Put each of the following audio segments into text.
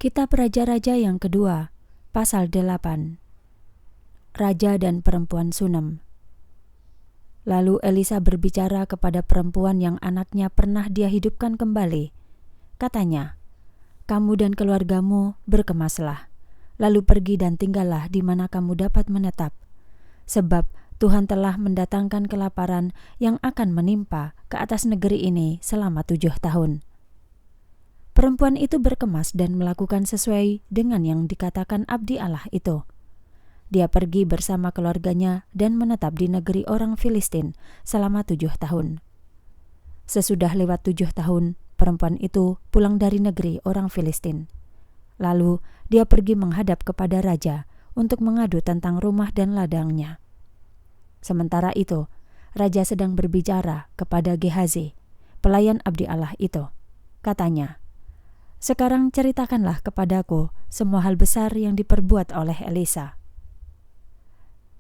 Kitab Raja-Raja yang kedua, pasal 8. Raja dan perempuan Sunem. Lalu Elisa berbicara kepada perempuan yang anaknya pernah dia hidupkan kembali. Katanya, "Kamu dan keluargamu berkemaslah, lalu pergi dan tinggallah di mana kamu dapat menetap. Sebab Tuhan telah mendatangkan kelaparan yang akan menimpa ke atas negeri ini selama 7 tahun." Perempuan itu berkemas dan melakukan sesuai dengan yang dikatakan abdi Allah itu. Dia pergi bersama keluarganya dan menetap di negeri orang Filistin selama 7 tahun. Sesudah lewat 7 tahun, perempuan itu pulang dari negeri orang Filistin. Lalu dia pergi menghadap kepada raja untuk mengadu tentang rumah dan ladangnya. Sementara itu, raja sedang berbicara kepada Gehazi, pelayan abdi Allah itu. Katanya, "Sekarang ceritakanlah kepadaku semua hal besar yang diperbuat oleh Elisa."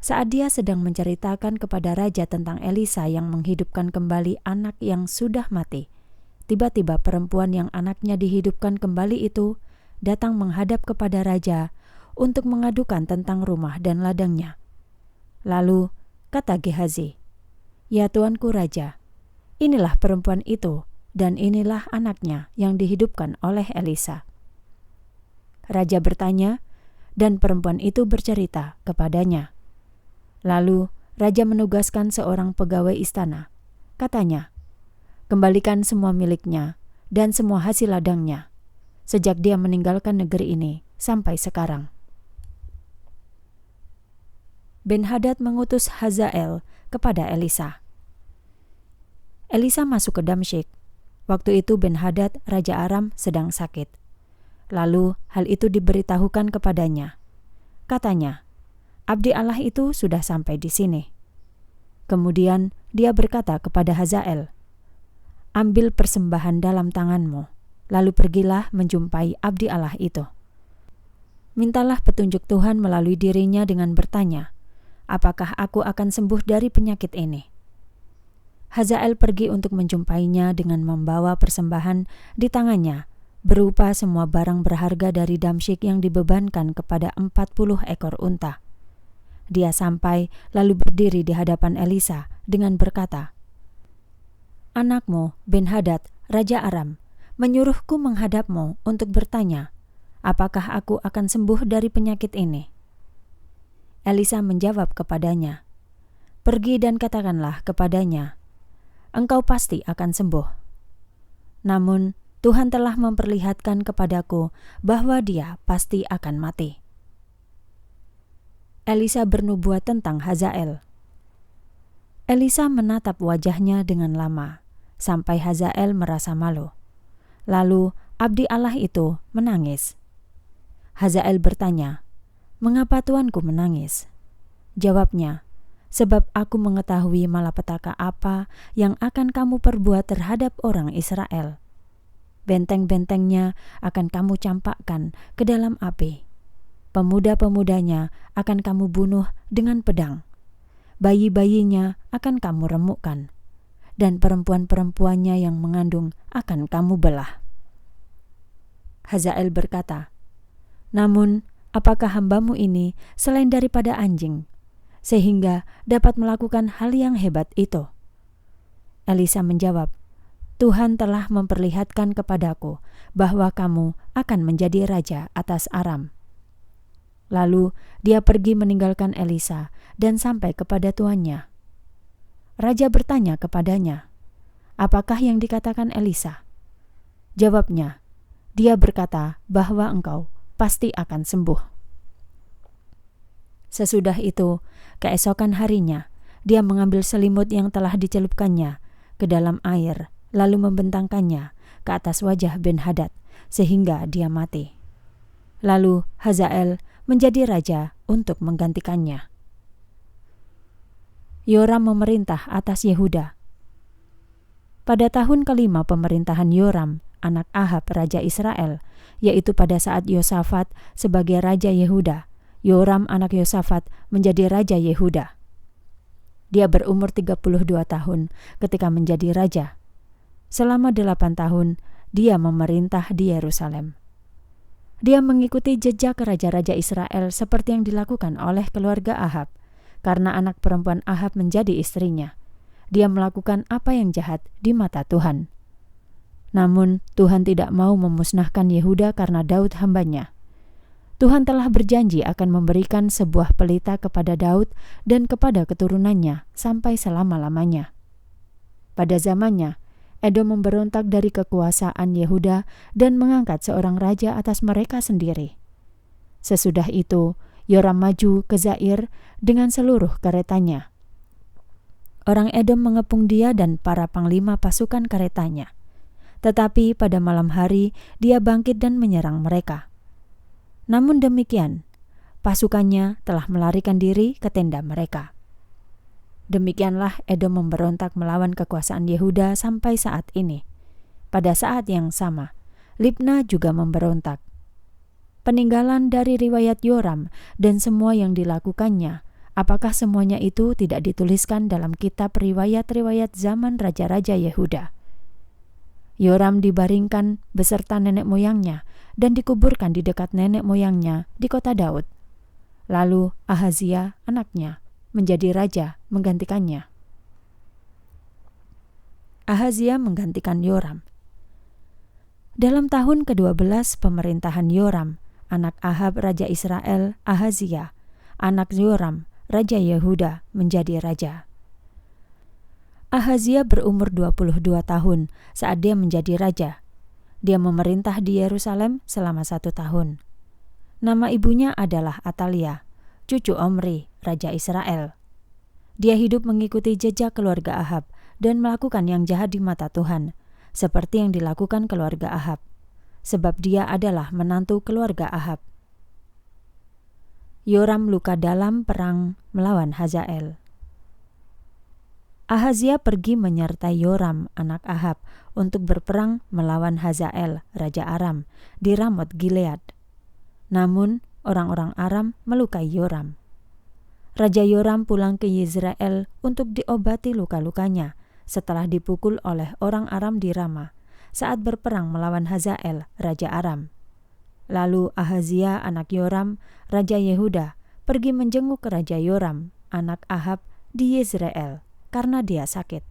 Saat dia sedang menceritakan kepada raja tentang Elisa yang menghidupkan kembali anak yang sudah mati, tiba-tiba perempuan yang anaknya dihidupkan kembali itu datang menghadap kepada raja untuk mengadukan tentang rumah dan ladangnya. Lalu kata Gehazi, "Ya tuanku raja, inilah perempuan itu, dan inilah anaknya yang dihidupkan oleh Elisa." Raja bertanya, dan perempuan itu bercerita kepadanya. Lalu raja menugaskan seorang pegawai istana. Katanya, "Kembalikan semua miliknya dan semua hasil ladangnya, sejak dia meninggalkan negeri ini sampai sekarang." Ben-Hadad mengutus Hazael kepada Elisa. Elisa masuk ke Damsyik. Waktu itu Ben-Hadad, Raja Aram, sedang sakit. Lalu hal itu diberitahukan kepadanya. Katanya, "Abdi Allah itu sudah sampai di sini." Kemudian dia berkata kepada Hazael, "Ambil persembahan dalam tanganmu, lalu pergilah menjumpai abdi Allah itu. Mintalah petunjuk Tuhan melalui dirinya dengan bertanya, apakah aku akan sembuh dari penyakit ini?" Hazael pergi untuk menjumpainya dengan membawa persembahan di tangannya, berupa semua barang berharga dari Damsyik yang dibebankan kepada 40 ekor unta. Dia sampai lalu berdiri di hadapan Elisa dengan berkata, "Anakmu, Ben-Hadad, Raja Aram, menyuruhku menghadapmu untuk bertanya, apakah aku akan sembuh dari penyakit ini?" Elisa menjawab kepadanya, "Pergi dan katakanlah kepadanya, engkau pasti akan sembuh. Namun Tuhan telah memperlihatkan kepadaku bahwa dia pasti akan mati." Elisa bernubuat tentang Hazael. Elisa menatap wajahnya dengan lama, sampai Hazael merasa malu. Lalu abdi Allah itu menangis. Hazael bertanya, "Mengapa tuanku menangis?" Jawabnya, "Sebab aku mengetahui malapetaka apa yang akan kamu perbuat terhadap orang Israel. Benteng-bentengnya akan kamu campakkan ke dalam api. Pemuda-pemudanya akan kamu bunuh dengan pedang. Bayi-bayinya akan kamu remukkan. Dan perempuan-perempuannya yang mengandung akan kamu belah." Hazael berkata, "Namun, apakah hambamu ini selain daripada anjing, sehingga dapat melakukan hal yang hebat itu?" Elisa menjawab, "Tuhan telah memperlihatkan kepadaku bahwa kamu akan menjadi raja atas Aram." Lalu dia pergi meninggalkan Elisa dan sampai kepada tuannya. Raja bertanya kepadanya, "Apakah yang dikatakan Elisa?" Jawabnya, "Dia berkata bahwa engkau pasti akan sembuh." Sesudah itu, keesokan harinya, dia mengambil selimut yang telah dicelupkannya ke dalam air, lalu membentangkannya ke atas wajah Ben-Hadad, sehingga dia mati. Lalu Hazael menjadi raja untuk menggantikannya. Yoram memerintah atas Yehuda. Pada tahun kelima pemerintahan Yoram, anak Ahab, raja Israel, yaitu pada saat Yosafat sebagai raja Yehuda, Yoram anak Yosafat menjadi raja Yehuda. Dia berumur 32 tahun ketika menjadi raja. Selama 8 tahun dia memerintah di Yerusalem. Dia mengikuti jejak raja-raja Israel seperti yang dilakukan oleh keluarga Ahab, karena anak perempuan Ahab menjadi istrinya. Dia melakukan apa yang jahat di mata Tuhan. Namun Tuhan tidak mau memusnahkan Yehuda karena Daud hambanya. Tuhan telah berjanji akan memberikan sebuah pelita kepada Daud dan kepada keturunannya sampai selama-lamanya. Pada zamannya, Edom memberontak dari kekuasaan Yehuda dan mengangkat seorang raja atas mereka sendiri. Sesudah itu, Yoram maju ke Zair dengan seluruh keretanya. Orang Edom mengepung dia dan para panglima pasukan keretanya. Tetapi pada malam hari dia bangkit dan menyerang mereka. Namun demikian, pasukannya telah melarikan diri ke tenda mereka. Demikianlah Edom memberontak melawan kekuasaan Yehuda sampai saat ini. Pada saat yang sama, Libna juga memberontak. Peninggalan dari riwayat Yoram dan semua yang dilakukannya, apakah semuanya itu tidak dituliskan dalam kitab riwayat-riwayat zaman raja-raja Yehuda? Yoram dibaringkan beserta nenek moyangnya dan dikuburkan di dekat nenek moyangnya di kota Daud. Lalu Ahazia, anaknya, menjadi raja menggantikannya. Ahazia menggantikan Yoram. Dalam tahun ke-12 pemerintahan Yoram, anak Ahab raja Israel, Ahazia, anak Yoram, raja Yehuda, menjadi raja. Ahazia berumur 22 tahun saat dia menjadi raja. Dia memerintah di Yerusalem selama 1 tahun. Nama ibunya adalah Atalia, cucu Omri, raja Israel. Dia hidup mengikuti jejak keluarga Ahab dan melakukan yang jahat di mata Tuhan, seperti yang dilakukan keluarga Ahab, sebab dia adalah menantu keluarga Ahab. Yoram luka dalam perang melawan Hazael. Ahazia pergi menyertai Yoram, anak Ahab, untuk berperang melawan Hazael, raja Aram, di Ramot Gilead. Namun, orang-orang Aram melukai Yoram. Raja Yoram pulang ke Yezreel untuk diobati luka-lukanya setelah dipukul oleh orang Aram di Rama saat berperang melawan Hazael, raja Aram. Lalu Ahazia, anak Yoram, raja Yehuda, pergi menjenguk Raja Yoram, anak Ahab, di Yezreel, karena dia sakit.